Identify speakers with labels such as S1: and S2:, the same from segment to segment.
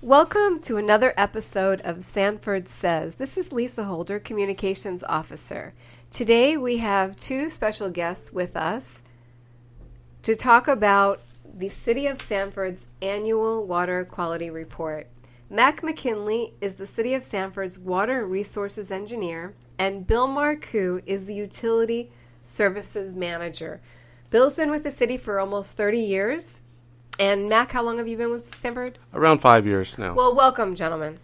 S1: Welcome to another episode of Sanford Says. This is Lisa Holder, Communications Officer. Today we have two special guests with us to talk about the City of Sanford's annual water quality report. Mack McKinley is the City of Sanford's water resources engineer, and Bill Marcous is the utility services manager. Bill's been with the city for almost 30 years. And Mack, how long have you been with Sanford?
S2: Around 5 years now.
S1: Well, welcome, gentlemen.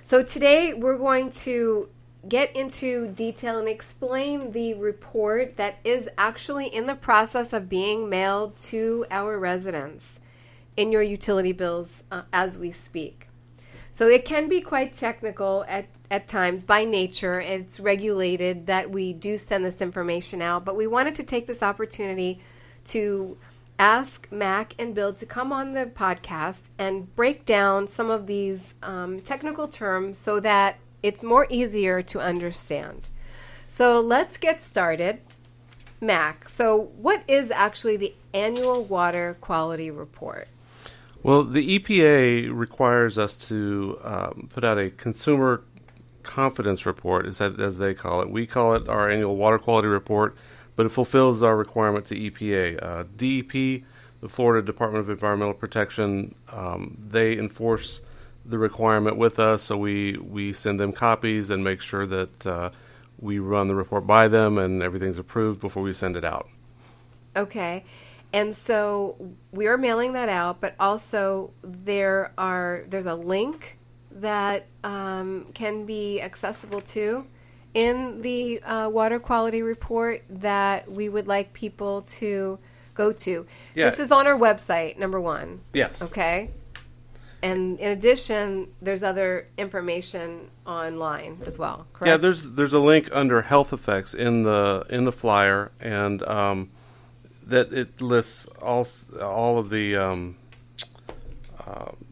S1: So today we're going to get into detail and explain the report that is actually in the process of being mailed to our residents in your utility bills as we speak. So it can be quite technical at times by nature. It's regulated that we do send this information out, but we wanted to take this opportunity to ask Mack and Bill to come on the podcast and break down some of these technical terms so that it's more easier to understand. So let's get started. Mack, so what is actually the annual water quality report?
S2: Well, the EPA requires us to put out a consumer confidence report, as they call it. We call it our annual water quality report, but it fulfills our requirement to EPA. DEP, the Florida Department of Environmental Protection, they enforce the requirement with us, so we send them copies and make sure that we run the report by them and everything's approved before we send it out.
S1: Okay. And so we are mailing that out, but also there's a link that can be accessible to in the water quality report that we would like people to go to.
S2: Yeah.
S1: This is on our website, number one.
S2: Yes.
S1: Okay. And in addition, there's other information online as well, correct?
S2: Yeah, there's a link under health effects in the flyer, and that it lists all of the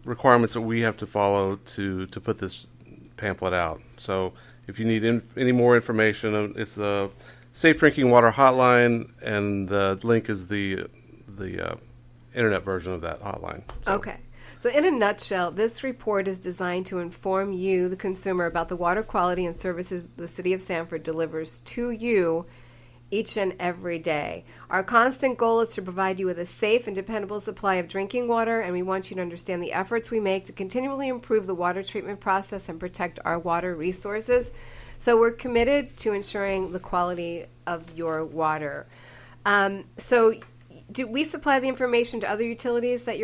S2: requirements that we have to follow to put this pamphlet out. So if you need any more information, it's the Safe Drinking Water Hotline, and the link is the internet version of that hotline. So.
S1: Okay. So in a nutshell, this report is designed to inform you, the consumer, about the water quality and services the City of Sanford delivers to you each and every day. Our constant goal is to provide you with a safe and dependable supply of drinking water, and we want you to understand the efforts we make to continually improve the water treatment process and protect our water resources. So we're committed to ensuring the quality of your water. So do we supply the information to other utilities that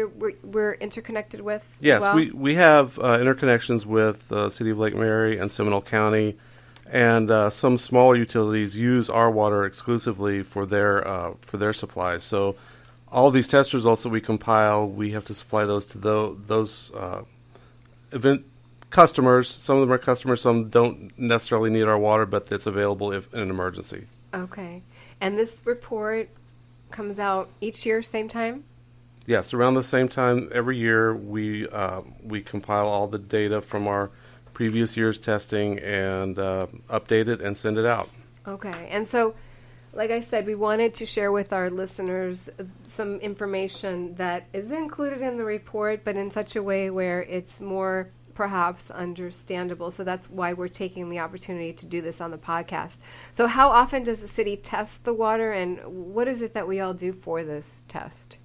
S1: we're interconnected with?
S2: Yes,
S1: as well?
S2: we have interconnections with the City of Lake Mary and Seminole County, and some smaller utilities use our water exclusively for their supplies. So all of these test results that we compile, we have to supply those to those event customers. Some of them are customers, some don't necessarily need our water, but it's available if in an emergency.
S1: Okay. And this report comes out each year, same time?
S2: Yes, around the same time every year we compile all the data from our previous year's testing and update it and send it out.
S1: Okay. And so, like I said, we wanted to share with our listeners some information that is included in the report, but in such a way where it's more perhaps understandable. So that's why we're taking the opportunity to do this on the podcast. So how often does the city test the water, and what is it that we all do for this test?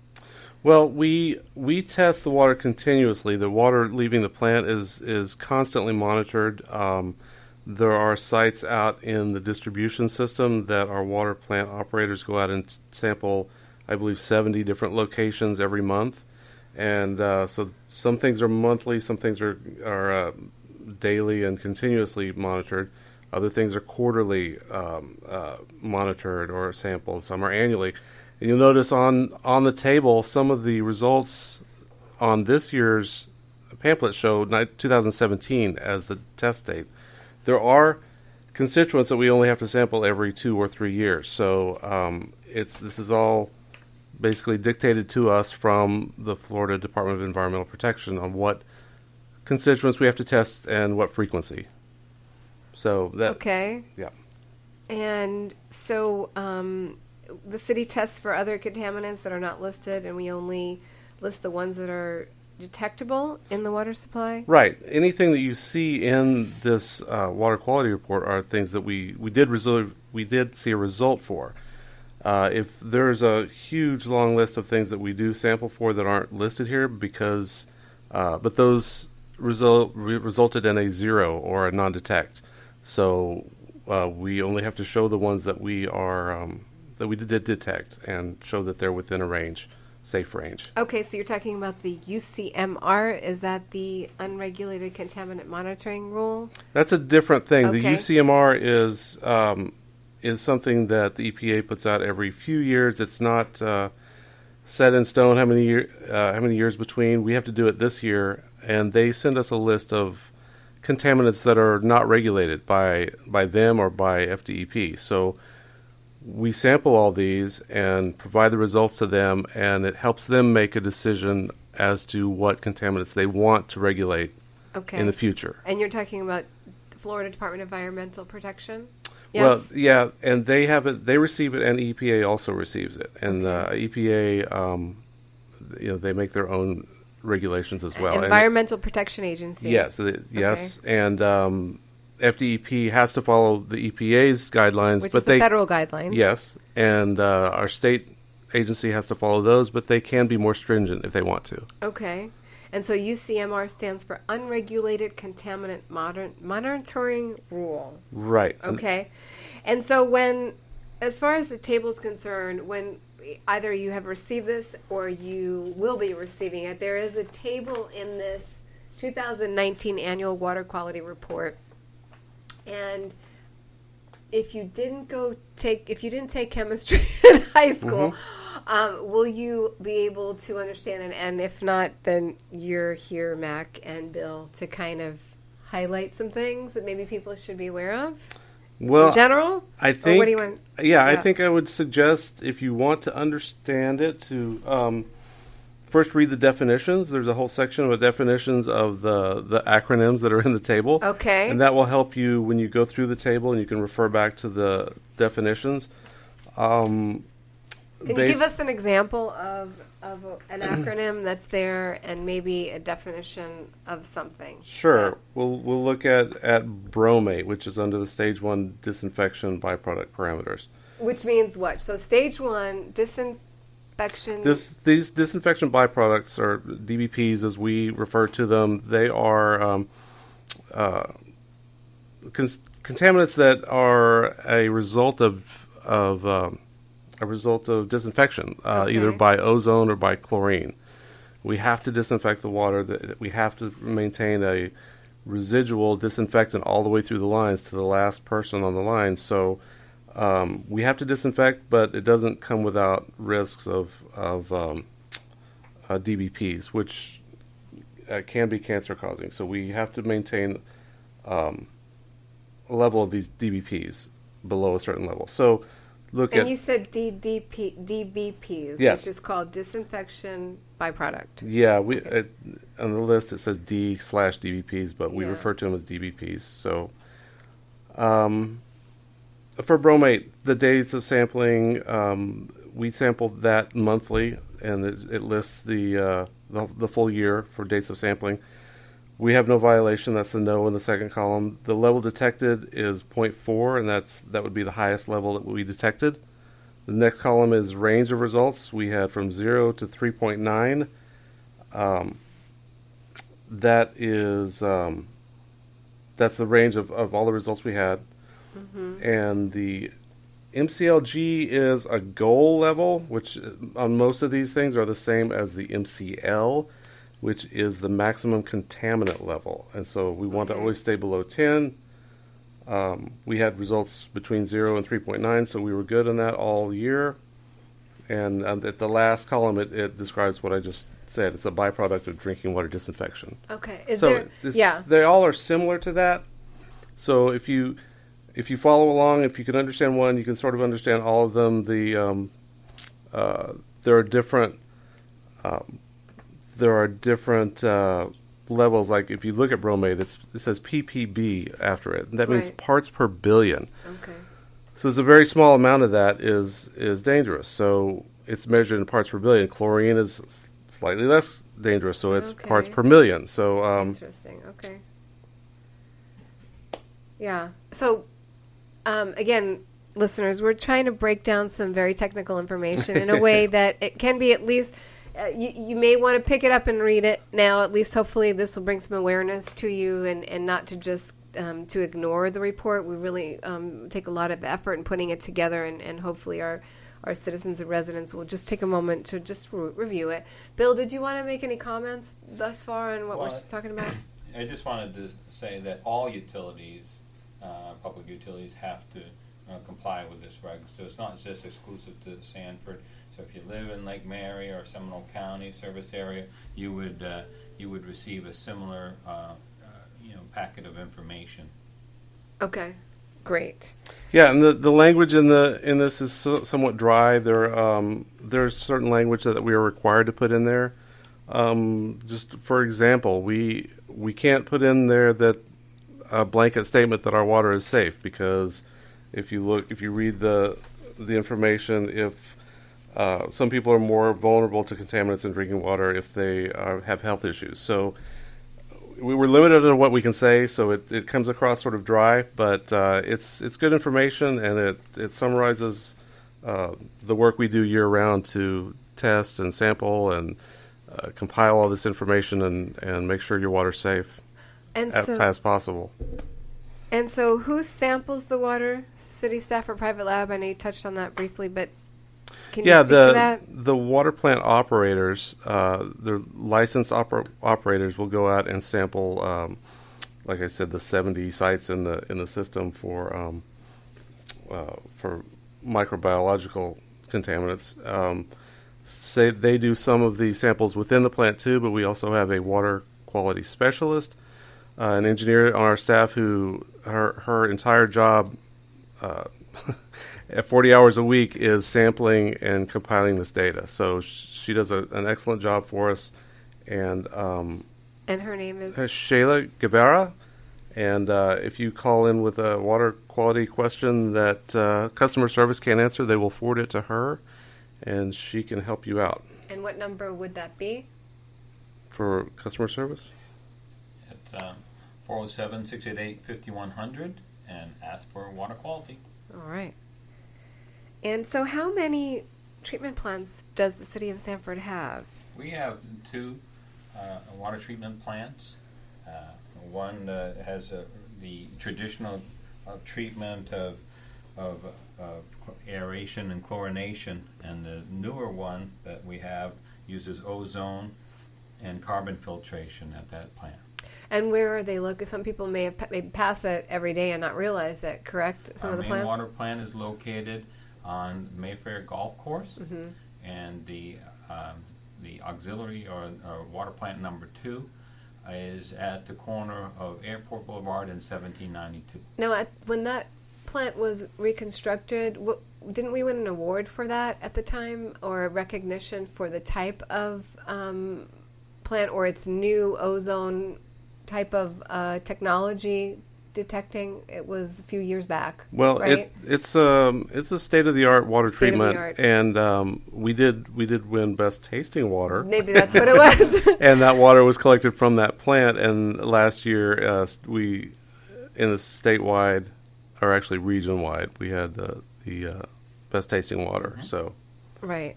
S2: Well, we test the water continuously. The water leaving the plant is constantly monitored. There are sites out in the distribution system that our water plant operators go out and sample, I believe, 70 different locations every month. And so some things are monthly, some things are daily and continuously monitored. Other things are quarterly monitored or sampled. Some are annually. And you'll notice on the table some of the results on this year's pamphlet show 2017 as the test date. There are constituents that we only have to sample every 2 or 3 years. So this is all basically dictated to us from the Florida Department of Environmental Protection on what constituents we have to test and what frequency. So that
S1: okay.
S2: Yeah.
S1: And so the city tests for other contaminants that are not listed, and we only list the ones that are detectable in the water supply?
S2: Right. Anything that you see in this water quality report are things that we did see a result for. If there's a huge long list of things that we do sample for that aren't listed here, but those resulted in a 0 or a non-detect. So we only have to show the ones that we did detect and show that they're within a range. Safe range.
S1: Okay, so you're talking about the UCMR. Is that the Unregulated Contaminant Monitoring Rule?
S2: That's a different thing.
S1: Okay.
S2: The UCMR is something that the EPA puts out every few years. It's not set in stone how many years between. We have to do it this year, and they send us a list of contaminants that are not regulated by them or by FDEP. So we sample all these and provide the results to them, and it helps them make a decision as to what contaminants they want to regulate in the future.
S1: And you're talking about the Florida Department of Environmental Protection? Yes.
S2: Well, yeah, and they have it. They receive it, and EPA also receives it. And EPA, they make their own regulations as well.
S1: Environmental Protection Agency.
S2: Yes, yes, and FDEP has to follow the EPA's guidelines,
S1: which
S2: but
S1: is the federal guidelines.
S2: Yes, and our state agency has to follow those, but they can be more stringent if they want to.
S1: Okay. And so UCMR stands for Unregulated Contaminant Monitoring Rule.
S2: Right.
S1: Okay. And so as far as the table is concerned, when either you have received this or you will be receiving it, there is a table in this 2019 Annual Water Quality Report. And if you didn't take chemistry in high school, will you be able to understand it? And if not, then you're here, Mack and Bill, to kind of highlight some things that maybe people should be aware of.
S2: Well,
S1: in general,
S2: I think.
S1: Or what do you want?
S2: Yeah, I think I would suggest if you want to understand it to first read the definitions. There's a whole section with definitions of the acronyms that are in the table.
S1: Okay.
S2: And that will help you when you go through the table, and you can refer back to the definitions.
S1: Can you give us an example of an acronym that's there and maybe a definition of something?
S2: Sure. We'll look at bromate, which is under the Stage 1 disinfection byproduct parameters.
S1: Which means what? So Stage 1 disinfection.
S2: These disinfection byproducts, or DBPs as we refer to them, they are contaminants that are a result of disinfection, either by ozone or by chlorine. We have to disinfect the water. We have to maintain a residual disinfectant all the way through the lines to the last person on the line. So we have to disinfect, but it doesn't come without risks of DBPs, which can be cancer-causing. So we have to maintain a level of these DBPs below a certain level. So you said
S1: DBPs,
S2: yes,
S1: which is called disinfection byproduct.
S2: Yeah, on the list it says D/DBPs, but we refer to them as DBPs. So for bromate, the days of sampling, we sampled that monthly, and it lists the full year for dates of sampling. We have no violation. That's the no in the second column. The level detected is 0.4, and that would be the highest level that we detected. The next column is range of results. We had from 0 to 3.9. That's the range of all the results we had. Mm-hmm. And the MCLG is a goal level, which on most of these things are the same as the MCL, which is the maximum contaminant level. And so we want to always stay below 10. We had results between 0 and 3.9, so we were good on that all year. And at the last column, it describes what I just said. It's a byproduct of drinking water disinfection.
S1: Okay.
S2: They all are similar to that. So if you follow along, if you can understand one, you can sort of understand all of them. There are different levels. Like if you look at bromate, it says ppb after it, and that means parts per billion.
S1: Okay.
S2: So it's a very small amount of that is dangerous. So it's measured in parts per billion. Chlorine is slightly less dangerous. So it's
S1: Okay.
S2: parts per million. So
S1: Interesting. Okay. Yeah. So, again, listeners, we're trying to break down some very technical information in a way that it can be at least. You may want to pick it up and read it now. At least, hopefully, this will bring some awareness to you, and not to just to ignore the report. We really take a lot of effort in putting it together, and hopefully our citizens and residents will just take a moment to just review it. Bill, did you want to make any comments thus far on what we're talking about?
S3: I just wanted to say that all utilities, public utilities, have to comply with this reg. So it's not just exclusive to Sanford. So if you live in Lake Mary or Seminole County service area, you would receive a similar packet of information.
S1: Okay, great.
S2: yeah, and the language in this is somewhat dry. There's certain language that we are required to put in there. Just for example, we can't put in there that a blanket statement that our water is safe, because if you read the information, if some people are more vulnerable to contaminants in drinking water if they have health issues. So we were limited in what we can say, so it comes across sort of dry, but it's good information, and it summarizes the work we do year-round to test and sample and compile all this information and make sure your water's safe as possible.
S1: And so who samples the water? City staff or private lab? I know you touched on that briefly, but can you speak to that?
S2: The water plant operators, the licensed operators will go out and sample, like I said, the 70 sites in the system for microbiological contaminants. Say they do some of the samples within the plant too, but we also have a water quality specialist, an engineer on our staff who her entire job at 40 hours a week is sampling and compiling this data. So she does an excellent job for us. And
S1: her name is?
S2: Shayla Guevara. And if you call in with a water quality question that customer service can't answer, they will forward it to her, and she can help you out.
S1: And what number would that be?
S2: For customer service?
S3: It's 407-688-5100, and ask for water quality.
S1: All right. And so how many treatment plants does the city of Sanford have?
S3: We have two water treatment plants. One has the traditional treatment of aeration and chlorination, and the newer one that we have uses ozone and carbon filtration at that plant. And
S1: where are they located? Some people may pass it every day and not realize that, correct? Some of the plants?
S3: Our main water plant is located on Mayfair Golf Course, and the auxiliary or water plant number 2 is at the corner of Airport Boulevard and 1792.
S1: Now, when that plant was reconstructed, didn't we win an award for that at the time, or a recognition for the type of plant or its new ozone type of technology detecting? It was a few years back.
S2: Well,
S1: right?
S2: it's a state-of-the-art water treatment, and we did win best tasting water.
S1: Maybe that's what it was.
S2: And that water was collected from that plant. And last year, we in the statewide, or actually region-wide, we had the best tasting water. So
S1: right.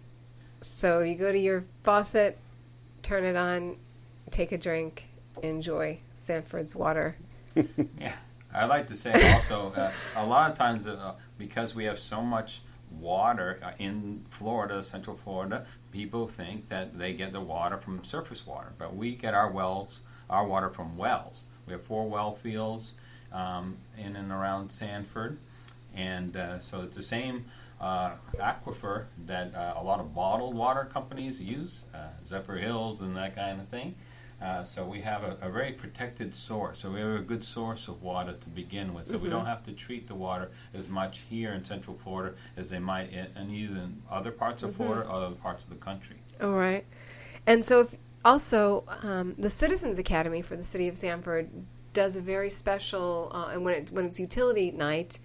S1: So you go to your faucet, turn it on, take a drink, enjoy Sanford's water.
S3: Yeah. I like to say also, a lot of times because we have so much water in Florida, Central Florida, people think that they get the water from surface water, but we get our water from wells. We have 4 well fields in and around Sanford, and so it's the same aquifer that a lot of bottled water companies use, Zephyr Hills and that kind of thing. So we have a very protected source. So we have a good source of water to begin with. So we don't have to treat the water as much here in Central Florida as they might in either other parts of Florida or other parts of the country.
S1: All right. And so also the Citizens Academy for the City of Sanford does a very special, and when it's utility night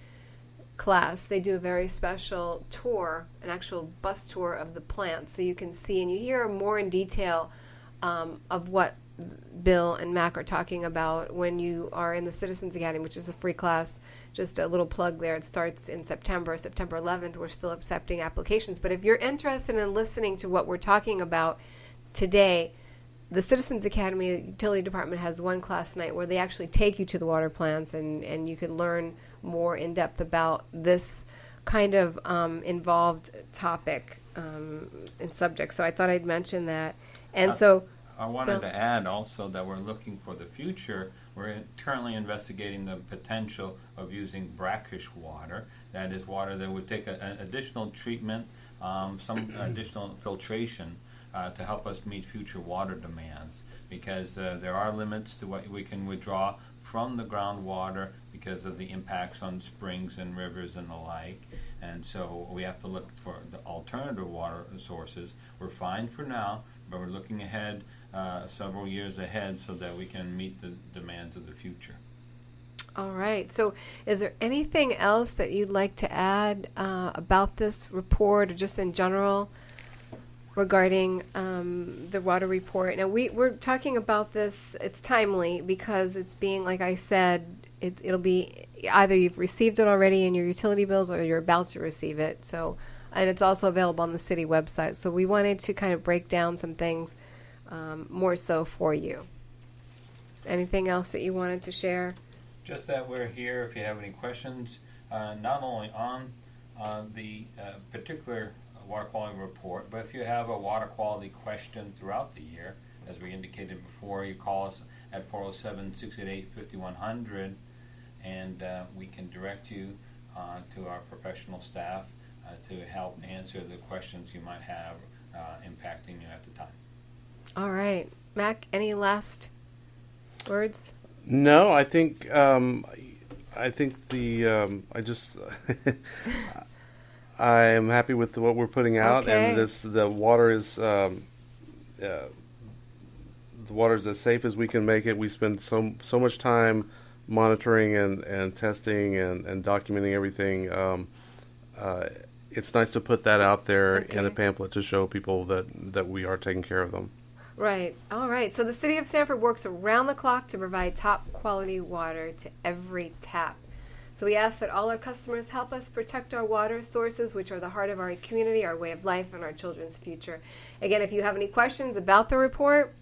S1: class, they do a very special tour, an actual bus tour of the plant, so you can see and you hear more in detail of what Bill and Mack are talking about when you are in the Citizens Academy, which is a free class. Just a little plug there. It starts in September 11th. We're still accepting applications. But if you're interested in listening to what we're talking about today, the Citizens Academy Utility Department has one class night where they actually take you to the water plants, and you can learn more in depth about this kind of involved topic and subject. So I thought I'd mention that. And
S3: I wanted to add also that we're looking for the future. We're currently investigating the potential of using brackish water. That is water that would take an additional treatment, some additional filtration to help us meet future water demands, because there are limits to what we can withdraw from the groundwater because of the impacts on springs and rivers and the like. And so we have to look for the alternative water sources. We're fine for now, but we're looking ahead several years ahead so that we can meet the demands of the future.
S1: All right. So is there anything else that you'd like to add about this report, or just in general regarding the water report? Now, we're talking about this. It's timely because it's being, like I said, it'll be either you've received it already in your utility bills or you're about to receive it. So, and it's also available on the city website. So we wanted to kind of break down some things more so for you. Anything else that you wanted to share?
S3: Just that we're here if you have any questions, not only on the particular water quality report, but if you have a water quality question throughout the year, as we indicated before, you call us at 407-688-5100, and we can direct you to our professional staff to help answer the questions you might have impacting you at the time. All
S1: right. Mack, any last words?
S2: No, I think I just I am happy with what we're putting out, and the water is as safe as we can make it. We spend so much time monitoring and testing and documenting everything. It's nice to put that out there in a pamphlet to show people that we are taking care of them.
S1: Right. All right. So the City of Sanford works around the clock to provide top quality water to every tap. So we ask that all our customers help us protect our water sources, which are the heart of our community, our way of life, and our children's future. Again, if you have any questions about the report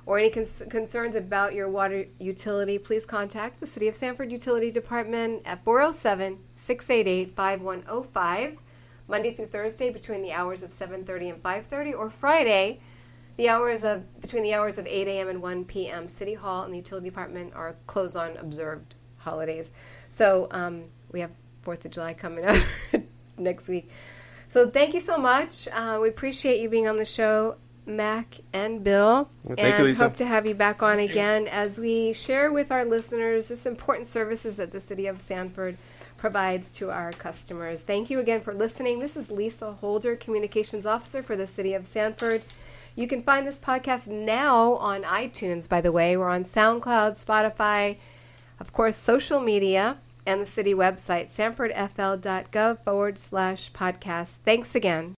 S1: or any concerns about your water utility, please contact the City of Sanford Utility Department at 407-688-5105, Monday through Thursday between the hours of 7:30 and 5:30, or Friday between the hours of 8 a.m. and 1 p.m. City Hall and the Utility Department are closed on observed holidays. So we have 4th of July coming up next week. So thank you so much. We appreciate you being on the show, Mack and Bill.
S2: Well, thank you, Lisa.
S1: Hope to have you back on again as we share with our listeners just important services that the City of Sanford provides to our customers. Thank you again for listening. This is Lisa Holder, Communications Officer for the City of Sanford. You can find this podcast now on iTunes, by the way. We're on SoundCloud, Spotify, of course, social media, and the city website, sanfordfl.gov/podcast. Thanks again.